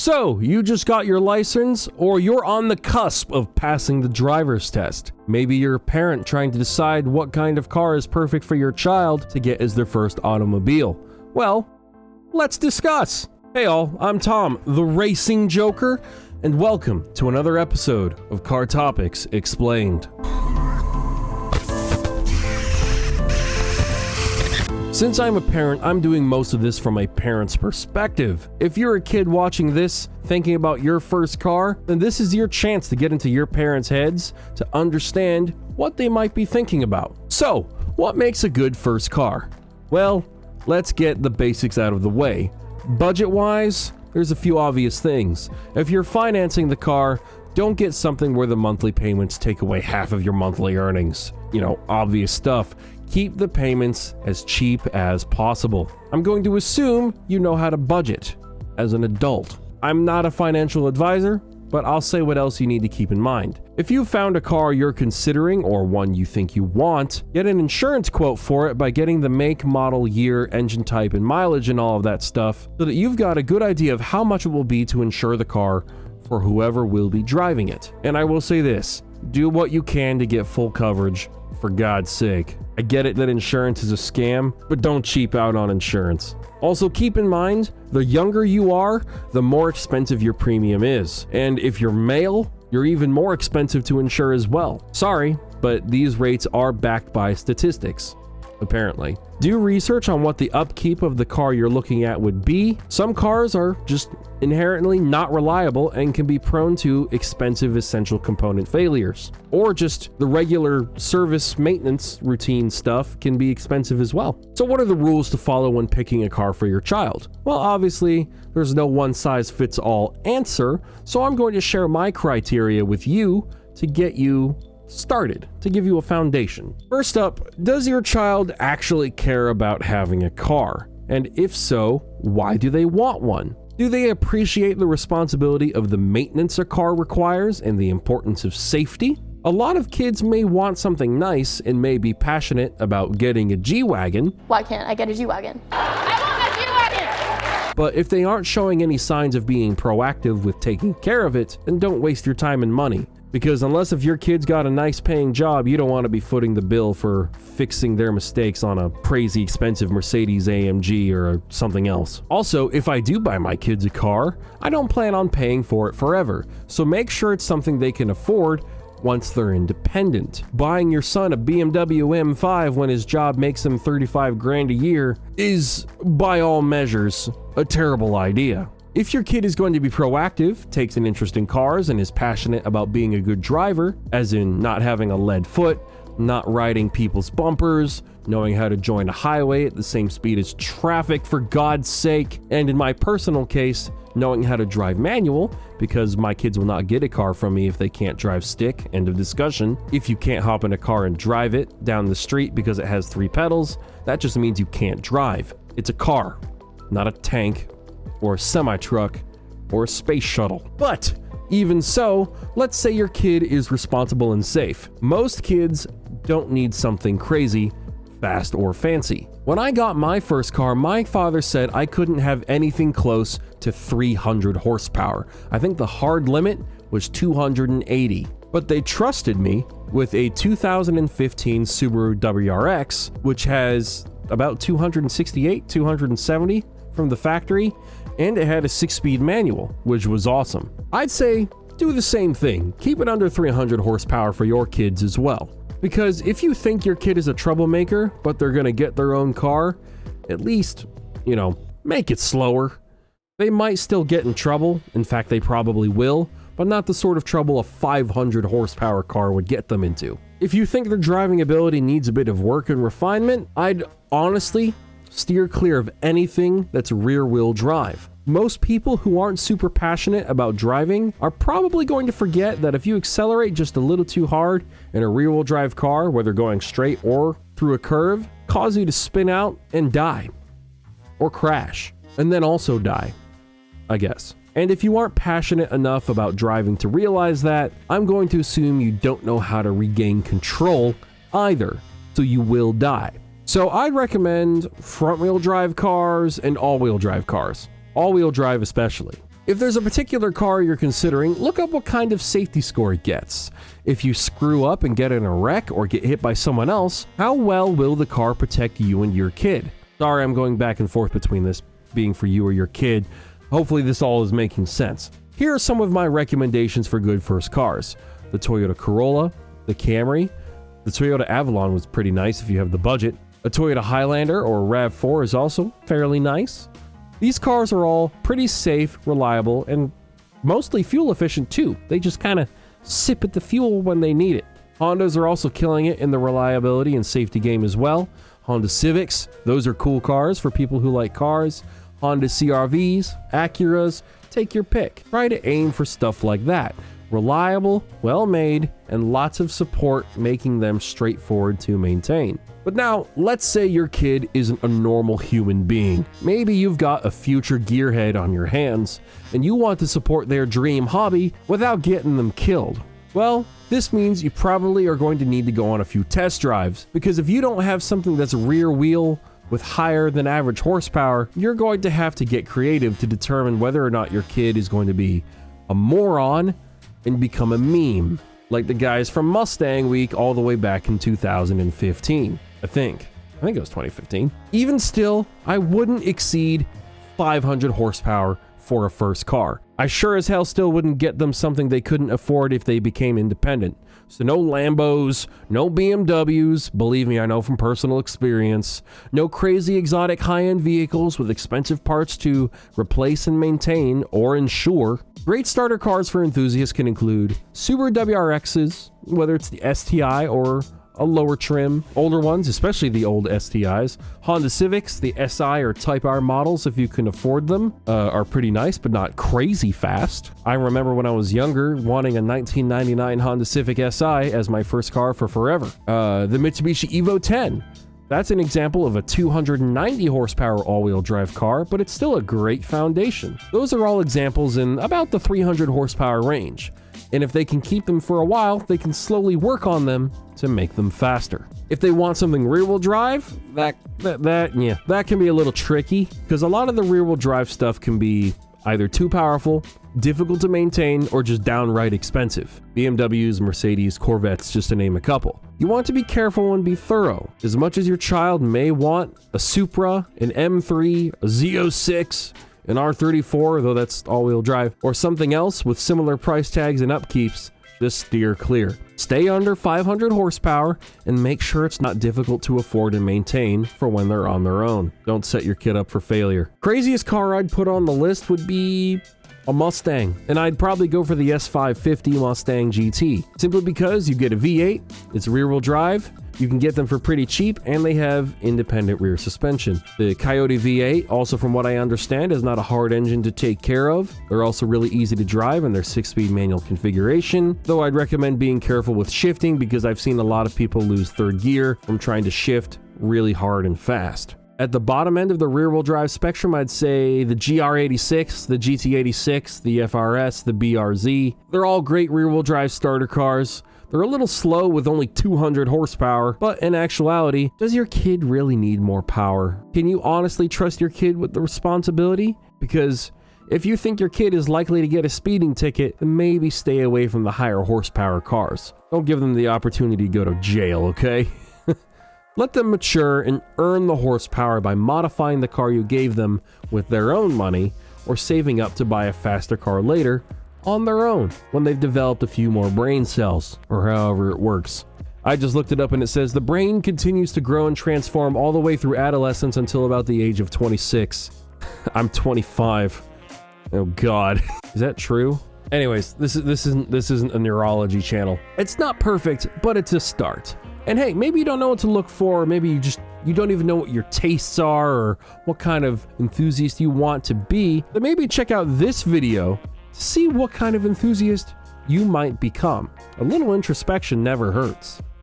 So, you just got your license, or you're on the cusp of passing the driver's test. Maybe you're a parent trying to decide what kind of car is perfect for your child to get as their first automobile. Well, let's discuss. Hey all, I'm Tom, the Racing Joker, and welcome to another episode of Car Topics Explained. Since I'm a parent, I'm doing most of this from a parent's perspective. If you're a kid watching this, thinking about your first car, then this is your chance to get into your parents' heads to understand what they might be thinking about. So, what makes a good first car? Well, let's get the basics out of the way. Budget-wise, there's a few obvious things. If you're financing the car, don't get something where the monthly payments take away half of your monthly earnings. Obvious stuff. Keep the payments as cheap as possible. I'm going to assume you know how to budget as an adult. I'm not a financial advisor, but I'll say what else you need to keep in mind. If you've found a car you're considering or one you think you want, get an insurance quote for it by getting the make, model, year, engine type, and mileage and all of that stuff so that you've got a good idea of how much it will be to insure the car for whoever will be driving it. And I will say this, do what you can to get full coverage, for God's sake. I get it that insurance is a scam, but don't cheap out on insurance. Also keep in mind, the younger you are, the more expensive your premium is. And if you're male, you're even more expensive to insure as well. Sorry, but these rates are backed by statistics, apparently. Do research on what the upkeep of the car you're looking at would be. Some cars are just inherently not reliable and can be prone to expensive essential component failures. Or just the regular service maintenance routine stuff can be expensive as well. So what are the rules to follow when picking a car for your child? Well, obviously, there's no one-size-fits-all answer, so I'm going to share my criteria with you to get you started, to give you a foundation. First up, does your child actually care about having a car? And if so, why do they want one? Do they appreciate the responsibility of the maintenance a car requires and the importance of safety? A lot of kids may want something nice and may be passionate about getting a G-Wagon. Why can't I get a G-Wagon? I want a G-Wagon! But if they aren't showing any signs of being proactive with taking care of it, then don't waste your time and money. Because unless if your kid's got a nice paying job, you don't want to be footing the bill for fixing their mistakes on a crazy expensive Mercedes AMG or something else. Also, if I do buy my kids a car, I don't plan on paying for it forever, so make sure it's something they can afford once they're independent. Buying your son a BMW M5 when his job makes him 35 grand a year is, by all measures, a terrible idea. If your kid is going to be proactive, takes an interest in cars, and is passionate about being a good driver, as in not having a lead foot, not riding people's bumpers, knowing how to join a highway at the same speed as traffic for God's sake, and in my personal case, knowing how to drive manual, because my kids will not get a car from me if they can't drive stick, end of discussion. If you can't hop in a car and drive it down the street because it has 3 pedals, that just means you can't drive. It's a car, not a tank, or a semi-truck, or a space shuttle. But even so, let's say your kid is responsible and safe. Most kids don't need something crazy, fast, or fancy. When I got my first car, my father said I couldn't have anything close to 300 horsepower. I think the hard limit was 280. But they trusted me with a 2015 Subaru WRX, which has about 268, 270 from the factory, and it had a 6-speed manual, which was awesome. I'd say do the same thing. Keep it under 300 horsepower for your kids as well. Because if you think your kid is a troublemaker, but they're gonna get their own car, at least, make it slower. They might still get in trouble. In fact, they probably will, but not the sort of trouble a 500 horsepower car would get them into. If you think their driving ability needs a bit of work and refinement, I'd honestly steer clear of anything that's rear-wheel drive. Most people who aren't super passionate about driving are probably going to forget that if you accelerate just a little too hard in a rear-wheel drive car, whether going straight or through a curve, cause you to spin out and die. Or crash. And then also die, I guess. And if you aren't passionate enough about driving to realize that, I'm going to assume you don't know how to regain control either, so you will die. So I'd recommend front-wheel drive cars and all-wheel drive cars. All-wheel drive especially. If there's a particular car you're considering, look up what kind of safety score it gets. If you screw up and get in a wreck or get hit by someone else, how well will the car protect you and your kid? Sorry, I'm going back and forth between this being for you or your kid. Hopefully this all is making sense. Here are some of my recommendations for good first cars. The Toyota Corolla, the Camry, the Toyota Avalon was pretty nice if you have the budget. A Toyota Highlander or RAV4 is also fairly nice. These cars are all pretty safe, reliable, and mostly fuel efficient too. They just kind of sip at the fuel when they need it. Hondas are also killing it in the reliability and safety game as well. Honda Civics, those are cool cars for people who like cars. Honda CR-Vs, Acuras, take your pick. Try to aim for stuff like that. Reliable, well made, and lots of support, making them straightforward to maintain. But now, let's say your kid isn't a normal human being. Maybe you've got a future gearhead on your hands, and you want to support their dream hobby without getting them killed. Well, this means you probably are going to need to go on a few test drives, because if you don't have something that's rear wheel with higher than average horsepower, you're going to have to get creative to determine whether or not your kid is going to be a moron and become a meme, like the guys from Mustang Week all the way back in 2015. I think it was 2015. Even still, I wouldn't exceed 500 horsepower for a first car. I sure as hell still wouldn't get them something they couldn't afford if they became independent. So no Lambos, no BMWs, believe me, I know from personal experience, no crazy exotic high-end vehicles with expensive parts to replace and maintain or insure. Great starter cars for enthusiasts can include Subaru WRXs, whether it's the STI or a lower trim. Older ones, especially the old STIs. Honda Civics, the SI or Type R models, if you can afford them, are pretty nice, but not crazy fast. I remember when I was younger, wanting a 1999 Honda Civic SI as my first car for forever. The Mitsubishi Evo 10. That's an example of a 290 horsepower all-wheel drive car, but it's still a great foundation. Those are all examples in about the 300 horsepower range. And if they can keep them for a while, they can slowly work on them to make them faster. If they want something rear-wheel drive, that can be a little tricky, because a lot of the rear-wheel drive stuff can be either too powerful, difficult to maintain, or just downright expensive. BMWs, Mercedes, Corvettes, just to name a couple. You want to be careful and be thorough. As much as your child may want a Supra, an M3, a Z06, an R34, though that's all-wheel drive, or something else with similar price tags and upkeeps, just steer clear. Stay under 500 horsepower and make sure it's not difficult to afford and maintain for when they're on their own. Don't set your kid up for failure. Craziest car I'd put on the list would be a Mustang, and I'd probably go for the S550 Mustang GT, simply because you get a V8, it's rear-wheel drive, you can get them for pretty cheap, and they have independent rear suspension. The Coyote V8, also from what I understand, is not a hard engine to take care of. They're also really easy to drive in their 6-speed manual configuration, though I'd recommend being careful with shifting because I've seen a lot of people lose third gear from trying to shift really hard and fast. At the bottom end of the rear-wheel drive spectrum, I'd say the GR86, the GT86, the FRS, the BRZ. They're all great rear-wheel drive starter cars. They're a little slow with only 200 horsepower, but in actuality, does your kid really need more power? Can you honestly trust your kid with the responsibility? Because if you think your kid is likely to get a speeding ticket, then maybe stay away from the higher horsepower cars. Don't give them the opportunity to go to jail, okay? Let them mature and earn the horsepower by modifying the car you gave them with their own money, or saving up to buy a faster car later on their own when they've developed a few more brain cells, or however it works. I just looked it up and it says the brain continues to grow and transform all the way through adolescence until about the age of 26. I'm 25. Oh God. Is that true? Anyways, this isn't a neurology channel. It's not perfect, but it's a start. And hey, maybe you don't know what to look for, maybe you don't even know what your tastes are or what kind of enthusiast you want to be, then maybe check out this video to see what kind of enthusiast you might become. A little introspection never hurts.